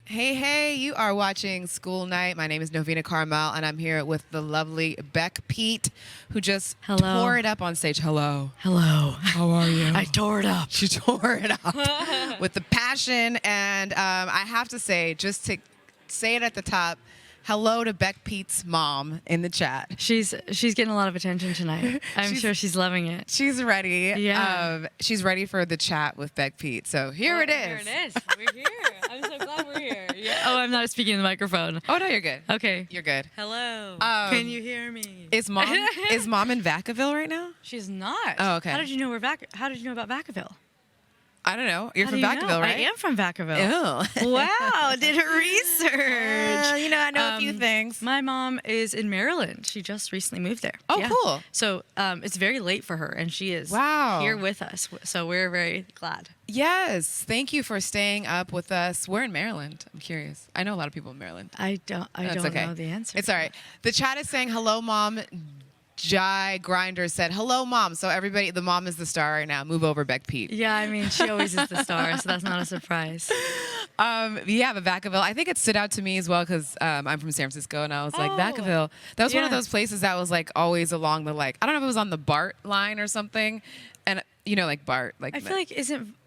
Hey, hey, you are watching School Night. My name is Novena Carmel, and I'm here with the lovely Beck Pete, who just tore it up on stage. Hello. Hello. How are you? I tore it up. She tore it up with the passion, and I have to say, just to say it at the top, hello to Beck Pete's mom in the chat. She's getting a lot of attention tonight. I'm sure she's loving it. She's ready. Yeah. She's ready for the chat with Beck Pete. So here it is. Here it is. We're here. I'm so glad we're here. Yeah. Oh, I'm not speaking in the microphone. Oh, no, you're good. Okay. You're good. Hello. Can you hear me? Is mom in Vacaville right now? She's not. Oh, okay. How did you know about Vacaville? I don't know. You're How from do you Vacaville, know? right? I am from Vacaville. Ew. Wow, did her research. I know a few things. My mom is in Maryland. She just recently moved there. Oh, cool. So it's very late for her, and she is here with us. So we're very glad. Yes. Thank you for staying up with us. We're in Maryland. I'm curious. I know a lot of people in Maryland. I don't know the answer. It's all right. The chat is saying, hello, Mom. Jai Grinder said, hello, Mom. So everybody, the mom is the star right now. Move over, Beck Pete. Yeah, I mean, she always is the star, so that's not a surprise. Yeah, but Vacaville, I think it stood out to me as well because I'm from San Francisco, and I was like, Vacaville. That was one of those places that was like always along the I don't know if it was on the BART line or something. And, like BART. I feel like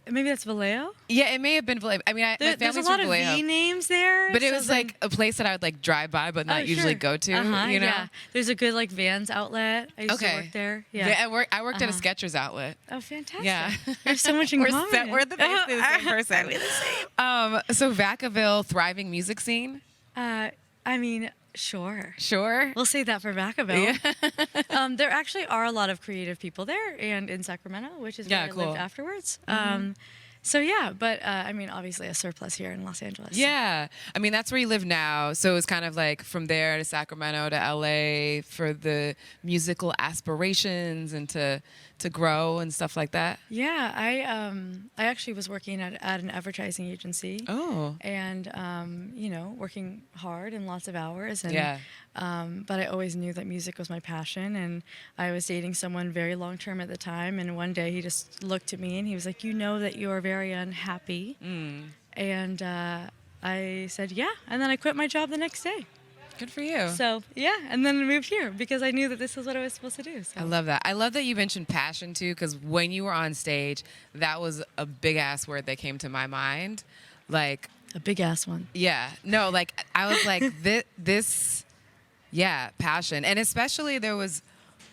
maybe that's Vallejo? Yeah, it may have been Vallejo. I mean, my family's there's a lot from of Vallejo. V names there. But it was like a place that I would drive by but not usually go to, you know? Yeah. There's a good Vans outlet. I used to work there. Yeah, I worked at a Skechers outlet. Oh, fantastic. Yeah. There's so much in common. We're the same person. We're the same. So Vacaville, thriving music scene? I mean, sure. Sure? We'll say that for Vacaville. Yeah. There actually are a lot of creative people there and in Sacramento, which is where I lived afterwards. So yeah, but I mean, obviously a surplus here in Los Angeles. Yeah. I mean, that's where you live now. So it's kind of from there to Sacramento to LA for the musical aspirations and to grow and stuff like that. Yeah, I actually was working at an advertising agency. Oh. And working hard and lots of hours. And, yeah. But I always knew that music was my passion, and I was dating someone very long term at the time. And one day he just looked at me and he was like, "You know that you are very unhappy." And I said, "Yeah." And then I quit my job the next day. Good for you. So, yeah, and then I moved here because I knew that this is what I was supposed to do. So. I love that. I love that you mentioned passion, too, because when you were on stage, that was a big-ass word that came to my mind. A big-ass one. Yeah. No, I was like, this, passion. And especially there was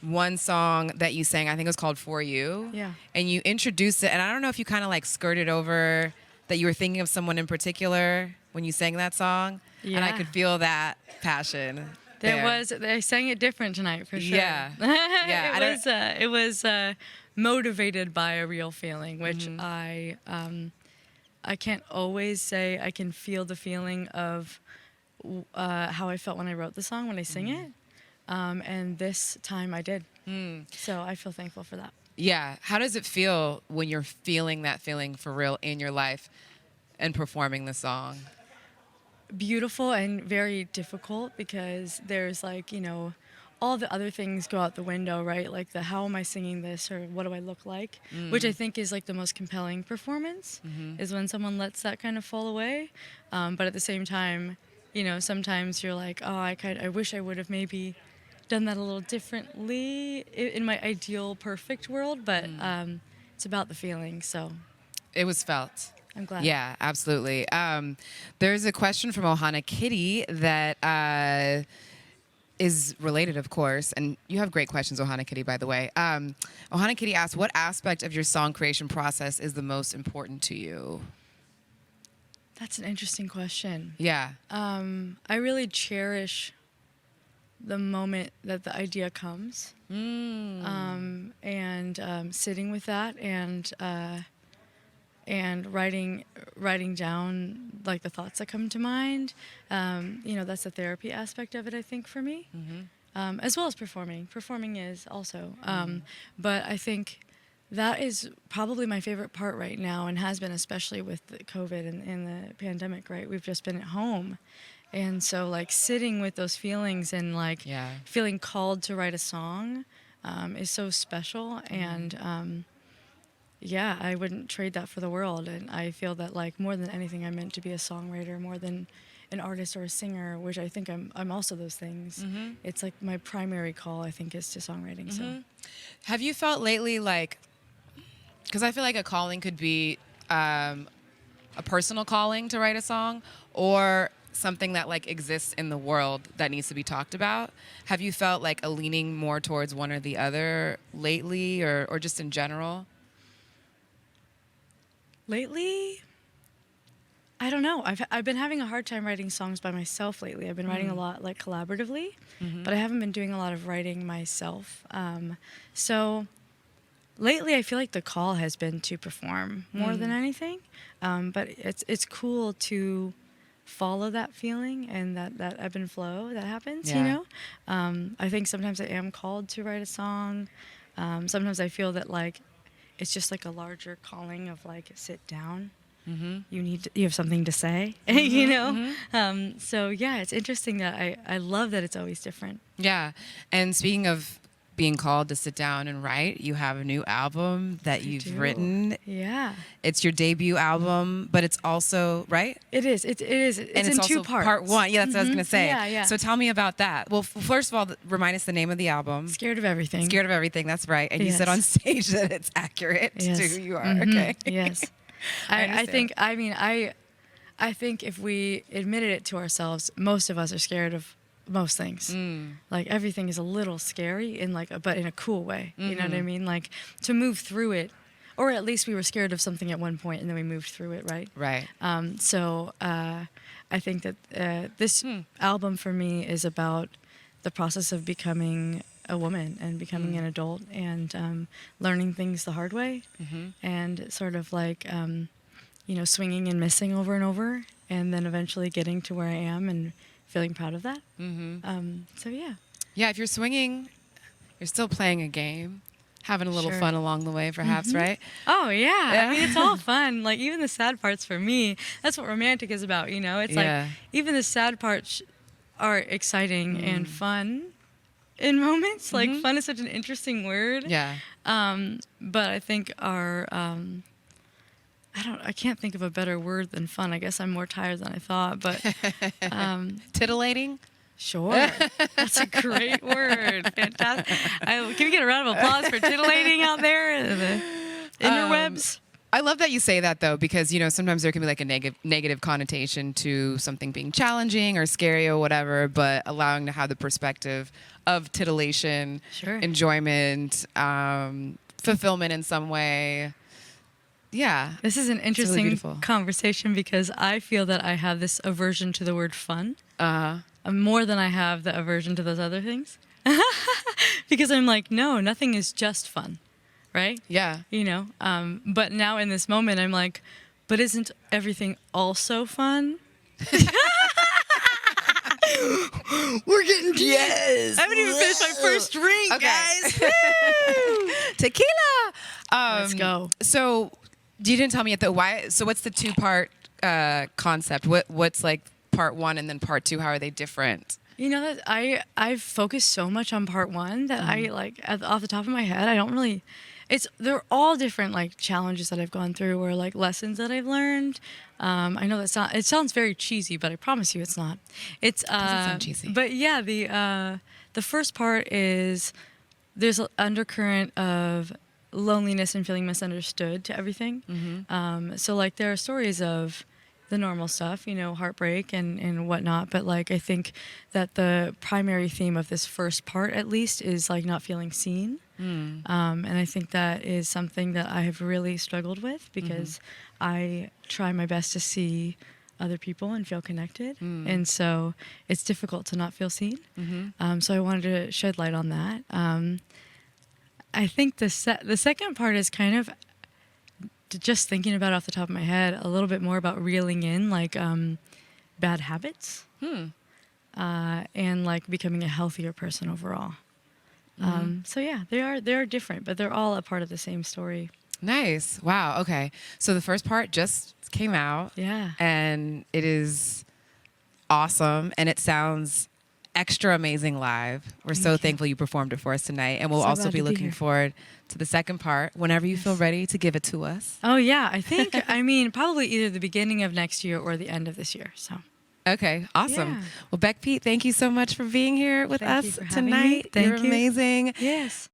one song that you sang, I think it was called For You. Yeah. And you introduced it, and I don't know if you kind of skirted over that you were thinking of someone in particular when you sang that song. Yeah. And I could feel that passion. They sang it different tonight for sure. Yeah. Yeah. It was motivated by a real feeling, which I can't always say I can feel the feeling of how I felt when I wrote the song, when I sing it. And this time I did. So I feel thankful for that. Yeah. How does it feel when you're feeling that feeling for real in your life and performing the song? Beautiful and very difficult because there's all the other things go out the window, right? Like how am I singing this or what do I look like? Which I think is the most compelling performance is when someone lets that kind of fall away. But at the same time, sometimes you're like, oh, I wish I would have maybe done that a little differently in my ideal perfect world, but it's about the feeling, so. It was felt. I'm glad. Yeah, absolutely. There's a question from Ohana Kitty that is related, of course, and you have great questions, Ohana Kitty, by the way. Ohana Kitty asks, what aspect of your song creation process is the most important to you? That's an interesting question. Yeah. I really cherish the moment that the idea comes, and sitting with that and writing down the thoughts that come to mind. That's the therapy aspect of it, I think, for me, as well as performing. Performing is also, but I think that is probably my favorite part right now, and has been, especially with the COVID and the pandemic. Right, we've just been at home, and so sitting with those feelings and feeling called to write a song is so special, and yeah, I wouldn't trade that for the world. And I feel that like more than anything, I'm meant to be a songwriter more than an artist or a singer, which I think I'm also those things. It's like my primary call, I think, is to songwriting. So Have you felt lately like, because I feel like a calling could be a personal calling to write a song or something that like exists in the world that needs to be talked about. Have you felt like a leaning more towards one or the other lately or just in general? lately, I don't know. I've been having a hard time writing songs by myself lately. I've been writing a lot like collaboratively, but I haven't been doing a lot of writing myself. So lately, I feel like the call has been to perform more than anything. But it's cool to follow that feeling and that ebb and flow that happens. You Yeah. know, I think sometimes I am called to write a song. Sometimes I feel that like it's just like a larger calling of like sit down. You have something to say, you know? So yeah, it's interesting that I love that it's always different. Yeah. And speaking of being called to sit down and write, you have a new album that you've written. Yeah. It's your debut album, but it's also, right? It is. It is. It's And it's in also two parts. part one. Yeah, that's what I was going to say. Yeah, yeah. So tell me about that. Well, first of all, remind us the name of the album. Scared of Everything. Scared of Everything. That's right. And you said Yes. on stage that it's accurate Yes. to who you are. Okay. Yes. I I understand. think, I mean, I think if we admitted it to ourselves, most of us are scared of most things. Like everything is a little scary in like, but in a cool way. You know what I mean? Like to move through it, or at least we were scared of something at one point and then we moved through it, right? Right. So I think that this album for me is about the process of becoming a woman and becoming an adult and learning things the hard way and sort of like, you know, swinging and missing over and over and then eventually getting to where I am and feeling proud of that. So yeah. Yeah, if you're swinging, you're still playing a game, having a little Sure. fun along the way, perhaps, right? Oh yeah. Yeah. I mean, it's all fun. Like even the sad parts for me, that's what romantic is about, you know? It's Yeah. like even the sad parts are exciting and fun in moments. Like fun is such an interesting word. Yeah. But I think our I can't think of a better word than fun. I guess I'm more tired than I thought, but Titillating? sure. That's a great word. Fantastic. Can we get a round of applause for titillating out there in the interwebs? I love that you say that though, because you know sometimes there can be like a negative connotation to something being challenging or scary or whatever, but allowing to have the perspective of titillation, Sure. enjoyment, fulfillment in some way. Yeah. This is an really interesting beautiful. conversation because I feel that I have this aversion to the word fun more than I have the aversion to those other things. Because I'm like, no, nothing is just fun, right? Yeah. You know, but now in this moment, I'm like, but isn't everything also fun? We're getting deep. Yes. I haven't even finished my first drink, Okay. guys. Tequila. Let's go. So you didn't tell me yet though. Why? So what's the two-part concept? What's like part one and then part two? How are they different? You know that I've focused so much on part one that I like off the top of my head I don't really. They're all different like challenges that I've gone through or like lessons that I've learned. I know it sounds very cheesy, but I promise you it's not. It's Doesn't sound cheesy. But yeah, the first part is there's an undercurrent of loneliness and feeling misunderstood to everything. So like there are stories of the normal stuff, you know, heartbreak and whatnot. But like, I think that the primary theme of this first part, at least, is like not feeling seen. And I think that is something that I have really struggled with because I try my best to see other people and feel connected. And so it's difficult to not feel seen. So I wanted to shed light on that. I think the second part is kind of just thinking about it off the top of my head a little bit more about reeling in like bad habits and like becoming a healthier person overall. So yeah, they are different, but they're all a part of the same story. Nice. Wow. Okay. So the first part just came out. Yeah. And it is awesome and it sounds extra amazing live. We're so thankful you performed it for us tonight. And we'll So also glad be to be looking here. forward to the second part whenever you feel ready to give it to us. Oh, yeah. I think, I mean, probably either the beginning of next year or the end of this year. So. Okay, awesome. Yeah. Well, Beck Pete, thank you so much for being here with Thank you us for having me. tonight. Thank You're you. amazing. Yes.